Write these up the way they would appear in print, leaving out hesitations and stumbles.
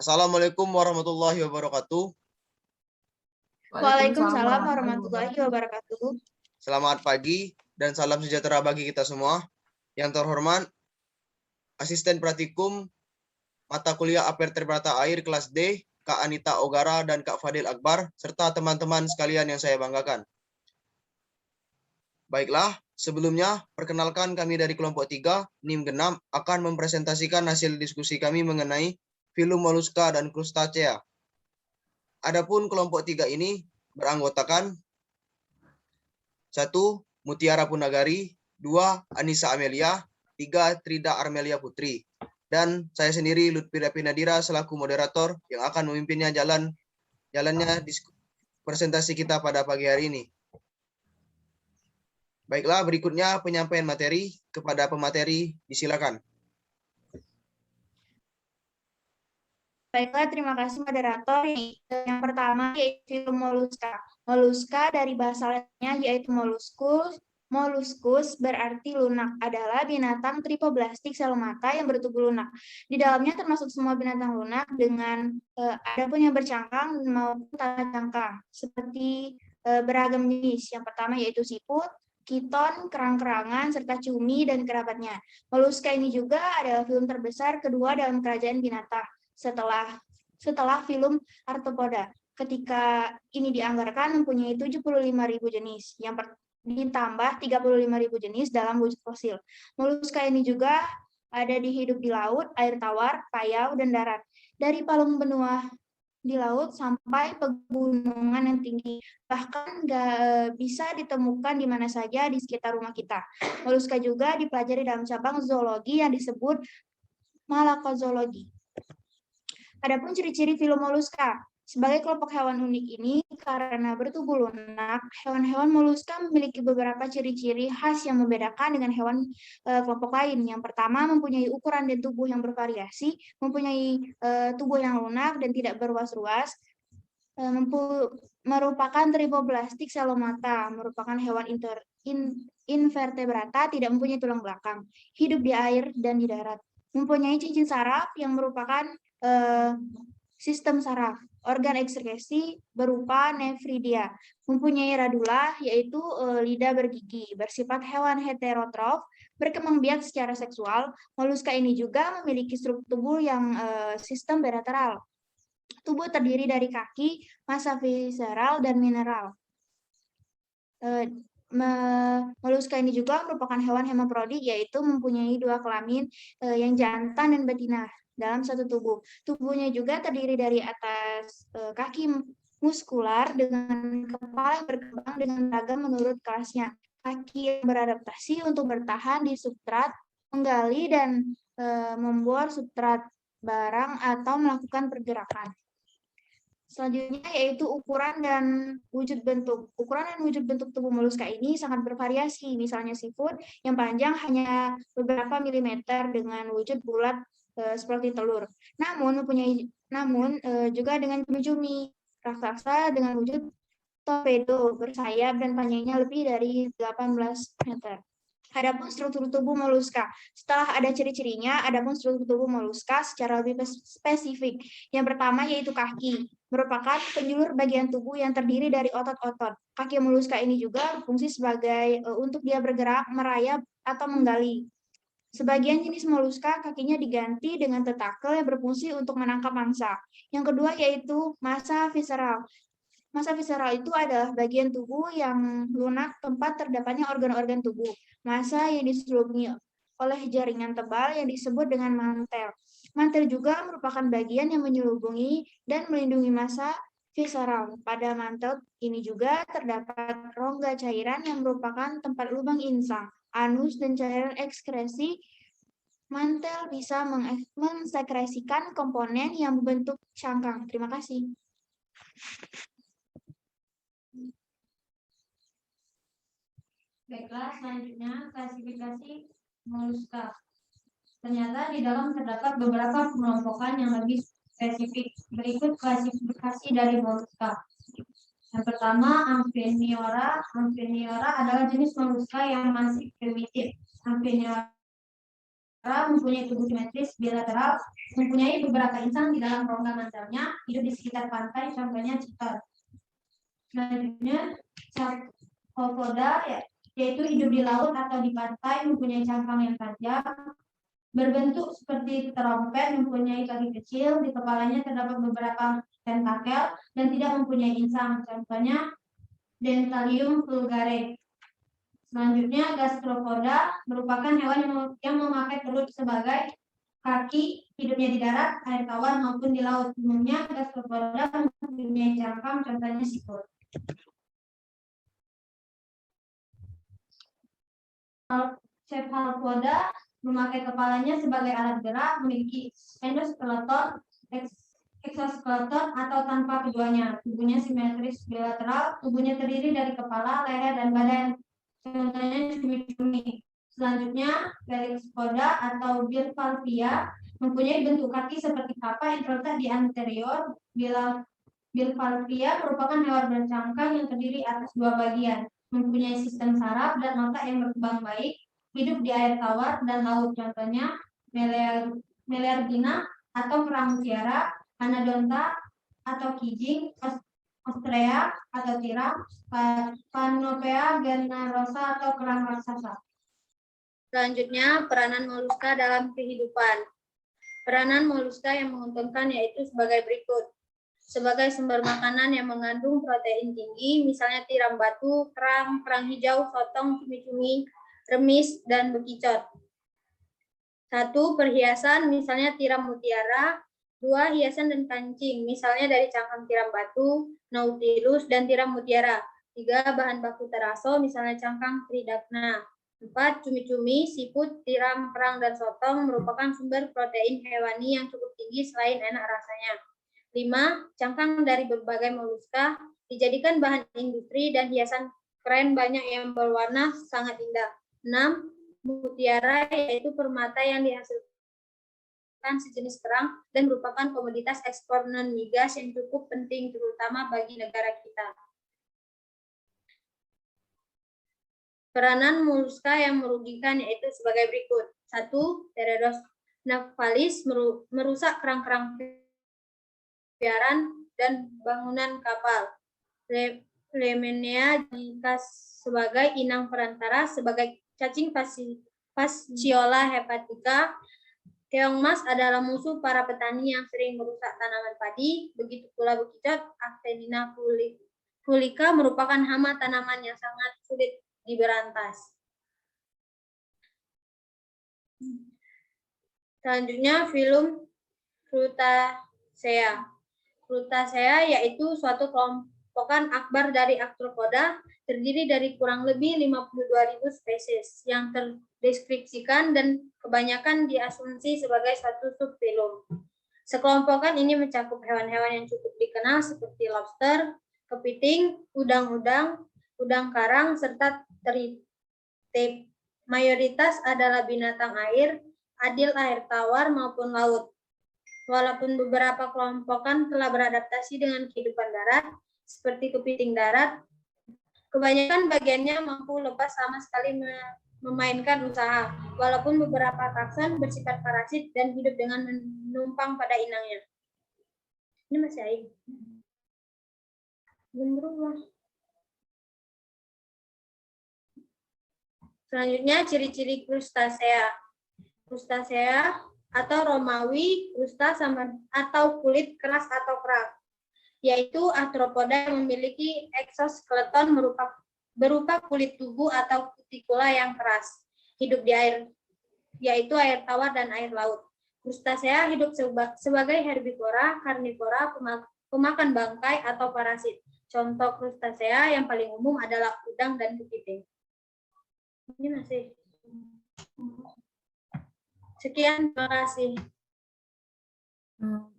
Assalamualaikum warahmatullahi wabarakatuh. Waalaikumsalam warahmatullahi wabarakatuh. Selamat pagi dan salam sejahtera bagi kita semua. Yang terhormat, Asisten Praktikum Mata Kuliah Aperterbrata Air kelas D, Kak Anita Ogara dan Kak Fadil Akbar, serta teman-teman sekalian yang saya banggakan. Baiklah, sebelumnya perkenalkan kami dari kelompok 3, NIM Genap, akan mempresentasikan hasil diskusi kami mengenai filum moluska dan krustacea. Adapun kelompok 3 ini beranggotakan 1. Mutiara Punagari, 2. Anissa Amelia, 3. Trida Armelia Putri. Dan saya sendiri Lutfi Dapi Nadira selaku moderator yang akan memimpinnya jalannya presentasi kita pada pagi hari ini. Baiklah, berikutnya penyampaian materi kepada pemateri, disilakan. Baiklah, terima kasih moderator. Yang pertama yaitu moluska. Moluska dari bahasa lainnya yaitu moluskus. Moluskus berarti lunak, adalah binatang tripoblastik selomata yang bertubuh lunak. Di dalamnya termasuk semua binatang lunak dengan adapun yang bercangkang maupun tanpa cangkang, seperti beragam jenis. Yang pertama yaitu siput, kiton, kerang-kerangan, serta cumi dan kerabatnya. Moluska ini juga adalah film terbesar kedua dalam kerajaan binatang setelah film Arthropoda. Ketika ini dianggarkan mempunyai 75.000 jenis, yang ditambah 35.000 jenis dalam wujud fosil. Moluska ini juga ada hidup di laut, air tawar, payau, dan darat. Dari palung benua di laut sampai pegunungan yang tinggi. Bahkan bisa ditemukan di mana saja di sekitar rumah kita. Moluska juga dipelajari dalam cabang zoologi yang disebut malakozoologi. Adapun ciri-ciri filum moluska. Sebagai kelompok hewan unik ini, karena bertubuh lunak, hewan-hewan moluska memiliki beberapa ciri-ciri khas yang membedakan dengan hewan kelompok lain. Yang pertama, mempunyai ukuran dan tubuh yang bervariasi, mempunyai tubuh yang lunak dan tidak berruas-ruas, merupakan tripoblastik selomata, merupakan hewan invertebrata, tidak mempunyai tulang belakang, hidup di air dan di darat, mempunyai cincin saraf yang merupakan sistem saraf, organ ekskresi berupa nefridia, mempunyai radula yaitu lidah bergigi, bersifat hewan heterotrof, berkembang biak secara seksual. Moluska ini juga memiliki struktur tubuh yang sistem bilateral. Tubuh terdiri dari kaki, massa visceral, dan mineral. Moluska ini juga merupakan hewan hemaprodik, yaitu mempunyai dua kelamin yang jantan dan betina dalam satu tubuh. Tubuhnya juga terdiri dari atas kaki muskular dengan kepala yang berkembang dengan ragam menurut kelasnya. Kaki yang beradaptasi untuk bertahan di substrat, menggali dan membor substrat barang atau melakukan pergerakan. Selanjutnya yaitu ukuran dan wujud bentuk. Ukuran dan wujud bentuk tubuh moluska ini sangat bervariasi. Misalnya siput yang panjang hanya beberapa milimeter dengan wujud bulat seperti telur. Namun juga dengan cumi-cumi raksasa dengan wujud torpedo bersayap dan panjangnya lebih dari 18 meter. Adapun struktur tubuh moluska. Setelah ada ciri-cirinya, adapun struktur tubuh moluska secara lebih spesifik. Yang pertama yaitu kaki, merupakan penjulur bagian tubuh yang terdiri dari otot-otot. Kaki moluska ini juga berfungsi sebagai untuk dia bergerak, merayap, atau menggali. Sebagian jenis moluska kakinya diganti dengan tentakel yang berfungsi untuk menangkap mangsa. Yang kedua yaitu massa visceral. Massa visceral itu adalah bagian tubuh yang lunak tempat terdapatnya organ-organ tubuh. Massa yang diselimuti oleh jaringan tebal yang disebut dengan mantel. Mantel juga merupakan bagian yang menyelubungi dan melindungi massa visceral. Pada mantel ini juga terdapat rongga cairan yang merupakan tempat lubang insang, anus, dan cairan ekskresi. Mantel bisa mensekresikan komponen yang membentuk cangkang. Terima kasih. Baiklah, selanjutnya klasifikasi moluska. Ternyata di dalam terdapat beberapa pengelompokan yang lebih spesifik. Berikut klasifikasi dari moluska. Yang pertama, Amphiniora. Amphiniora adalah jenis moluska yang masih primitif. Amphiniora mempunyai tubuh simetris bilateral, mempunyai beberapa insang di dalam rongga mantelnya, hidup di sekitar pantai, contohnya Citor. Selanjutnya, Cephalopoda yaitu hidup di laut atau di pantai, mempunyai cangkang yang tajam, berbentuk seperti terompet, mempunyai kaki kecil, di kepalanya terdapat beberapa tentakel dan tidak mempunyai insang, contohnya Dentalium vulgare. Selanjutnya, Gastropoda merupakan hewan yang memakai perut sebagai kaki, hidupnya di darat, air tawar maupun di laut. Umumnya, Gastropoda mempunyai cangkang, contohnya siput. Cephalopoda memakai kepalanya sebagai alat gerak, memiliki endoskeleton, eksoskeleton atau tanpa keduanya. Tubuhnya simetris bilateral, tubuhnya terdiri dari kepala, leher, dan badan. Contohnya cumi-cumi. Selanjutnya, Belixpoda atau Bivalvia mempunyai bentuk kaki seperti kapal yang terletak di anterior. Bivalvia merupakan hewan bercangkang yang terdiri atas dua bagian, mempunyai sistem saraf dan otak yang berkembang baik, hidup di air tawar dan laut. Contohnya Meleagina atau kerang mutiara, Anodonta atau kijing, Ostrea atau tiram, Panopea generosa atau kerang raksasa. Selanjutnya, peranan moluska dalam kehidupan. Peranan moluska yang menguntungkan yaitu sebagai berikut. Sebagai sumber makanan yang mengandung protein tinggi, misalnya tiram batu, kerang, kerang hijau, sotong, cumi-cumi, remis, dan bekicot. 1. Perhiasan, misalnya tiram mutiara. 2. Hiasan dan kancing, misalnya dari cangkang tiram batu, nautilus, dan tiram mutiara. 3. Bahan baku teraso, misalnya cangkang tridacna. 4. Cumi-cumi, siput, tiram, kerang, dan sotong merupakan sumber protein hewani yang cukup tinggi selain enak rasanya. 5. Cangkang dari berbagai moluska dijadikan bahan industri dan hiasan keren banyak yang berwarna sangat indah. 6. Mutiara yaitu permata yang dihasilkan sejenis kerang dan merupakan komoditas ekspor non-migas yang cukup penting terutama bagi negara kita. Peranan moluska yang merugikan yaitu sebagai berikut. 1. Teredos navalis merusak kerang-kerang peliharaan dan bangunan kapal. Lemenia jika sebagai inang perantara, sebagai cacing Fasciola hepatica. Keongmas adalah musuh para petani yang sering merusak tanaman padi. Begitu pula bekicot, Actenina fulica merupakan hama tanaman yang sangat sulit diberantas. Selanjutnya, filum Crustacea. Crustacea yaitu suatu kelompokan akbar dari arthropoda, terdiri dari kurang lebih 52.000 spesies yang terdeskripsikan dan kebanyakan diasumsi sebagai suatu subfilum. Sekelompokan ini mencakup hewan-hewan yang cukup dikenal seperti lobster, kepiting, udang-udang, udang karang, serta tritip. Mayoritas adalah binatang air, adil air tawar maupun laut. Walaupun beberapa kelompokan telah beradaptasi dengan kehidupan darat, seperti kepiting darat, kebanyakan bagiannya mampu lepas sama sekali memainkan usaha, walaupun beberapa takson bersifat parasit dan hidup dengan menumpang pada inangnya. Ini masih air. Belum berubah. Selanjutnya, ciri-ciri Crustacea. Crustacea atau Romawi krusta atau kulit keras atau kerak, yaitu arthropoda yang memiliki eksoskeleton berupa kulit tubuh atau kutikula yang keras, hidup di air, yaitu air tawar dan air laut. Crustacea hidup sebagai herbivora, karnivora, pemakan bangkai, atau parasit. Contoh Crustacea yang paling umum adalah udang dan kepiting. Ini masih. Sekian, terima kasih.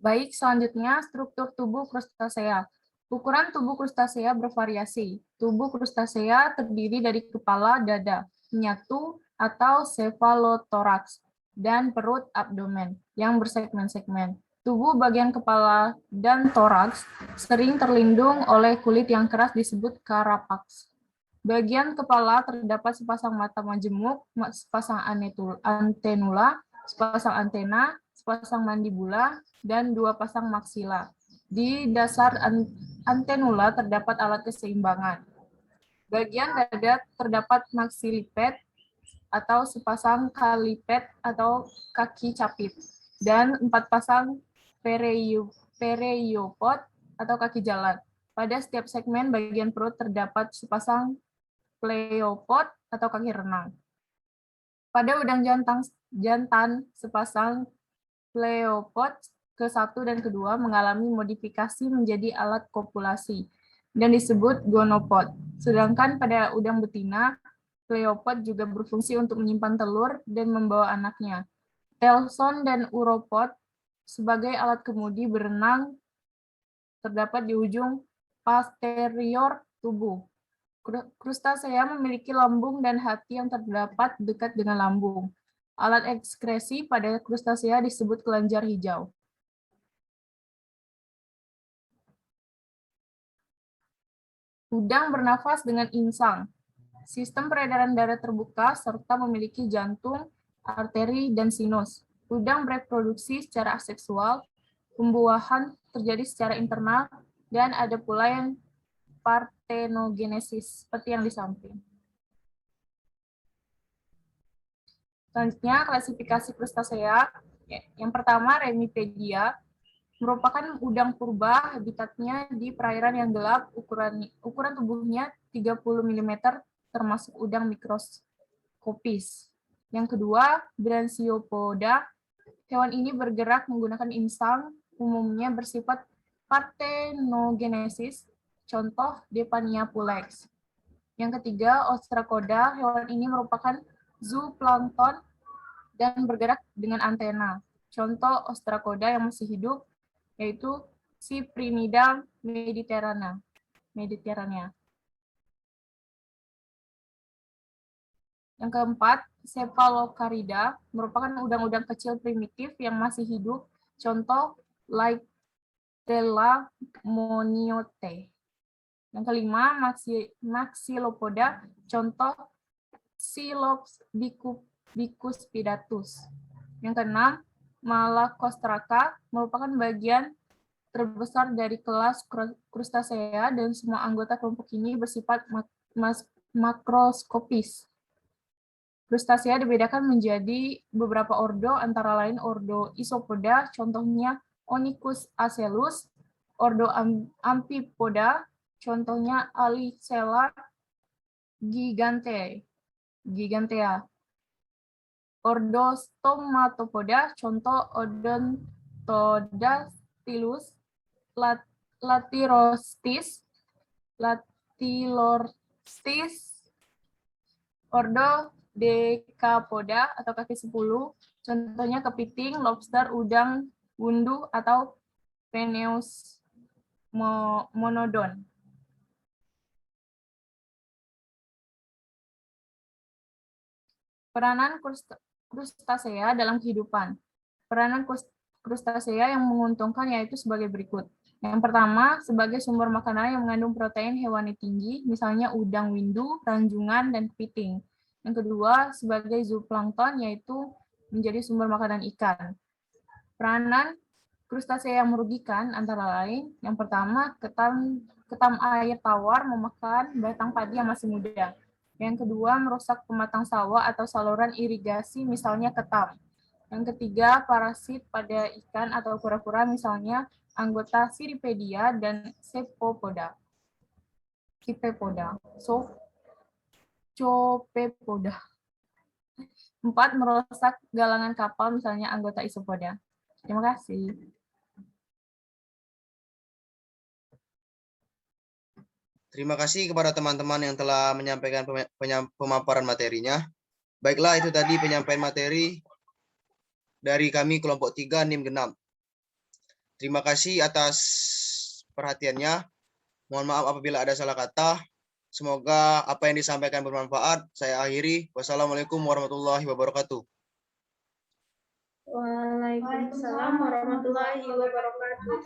Baik, selanjutnya struktur tubuh Crustacea. Ukuran tubuh Crustacea bervariasi. Tubuh Crustacea terdiri dari kepala, dada, menyatu atau cephalothorax, dan perut abdomen yang bersegmen-segmen. Tubuh bagian kepala dan toraks sering terlindung oleh kulit yang keras disebut carapax. Bagian kepala terdapat sepasang mata majemuk, sepasang antenula, sepasang antena, sepasang mandibula, dan 2 pasang maksila. Di dasar antenula terdapat alat keseimbangan. Bagian dada terdapat maksiliped atau sepasang kaliped atau kaki capit, dan 4 pasang pereiopod atau kaki jalan. Pada setiap segmen bagian perut terdapat sepasang pleopod atau kaki renang. Pada udang jantan sepasang pleopod ke-1 dan ke-2 mengalami modifikasi menjadi alat kopulasi dan disebut gonopod. Sedangkan pada udang betina, pleopod juga berfungsi untuk menyimpan telur dan membawa anaknya. Telson dan uropod sebagai alat kemudi berenang terdapat di ujung posterior tubuh. Krustasea memiliki lambung dan hati yang terdapat dekat dengan lambung. Alat ekskresi pada krustasea disebut kelenjar hijau. Udang bernafas dengan insang. Sistem peredaran darah terbuka serta memiliki jantung, arteri, dan sinus. Udang bereproduksi secara aseksual, pembuahan terjadi secara internal, dan ada pula yang partenogenesis, seperti yang di samping. Selanjutnya, klasifikasi krustasea. Yang pertama, Remipedia, merupakan udang purba, habitatnya di perairan yang gelap, ukuran tubuhnya 30 mm, termasuk udang mikroskopis. Yang kedua, Brachiopoda, hewan ini bergerak menggunakan insang, umumnya bersifat partenogenesis, contoh Depania pulex. Yang ketiga, Ostracoda, hewan ini merupakan zooplankton dan bergerak dengan antena. Contoh Ostracoda yang masih hidup yaitu Cyprinida mediterranea. Yang keempat, Cephalocarida, merupakan udang-udang kecil primitif yang masih hidup. Contoh Lightella moniote. Yang kelima, Maxillopoda, contoh Silops bicuspidatus. Yang keenam, Malacostraca, merupakan bagian terbesar dari kelas krustasea dan semua anggota kelompok ini bersifat makroskopis. Krustasea dibedakan menjadi beberapa ordo, antara lain ordo Isopoda, contohnya Onychus acellus, ordo Amphipoda, contohnya Alicella gigantea. Ordo Stomatopoda, contoh Odontodactylus, Latilorchtis, ordo Decapoda atau kaki 10, contohnya kepiting, lobster, udang, wundu, atau Peneus monodon. Peranan krustasea dalam kehidupan. Peranan krustasea yang menguntungkan yaitu sebagai berikut. Yang pertama, sebagai sumber makanan yang mengandung protein hewani tinggi, misalnya udang windu, ranjungan, dan kepiting. Yang kedua, sebagai zooplankton, yaitu menjadi sumber makanan ikan. Peranan krustasea yang merugikan antara lain, yang pertama, ketam air tawar memakan batang padi yang masih muda. Yang kedua, merusak pematang sawah atau saluran irigasi, misalnya ketam. Yang ketiga, parasit pada ikan atau kura-kura, misalnya anggota Cirripedia dan Cephalopoda. Copepoda. 4. Merusak galangan kapal, misalnya anggota Isopoda. Terima kasih. Terima kasih kepada teman-teman yang telah menyampaikan pemaparan materinya. Baiklah, itu tadi penyampaian materi dari kami kelompok 3 NIM Genap. Terima kasih atas perhatiannya. Mohon maaf apabila ada salah kata. Semoga apa yang disampaikan bermanfaat. Saya akhiri. Wassalamualaikum warahmatullahi wabarakatuh. Waalaikumsalam warahmatullahi wabarakatuh.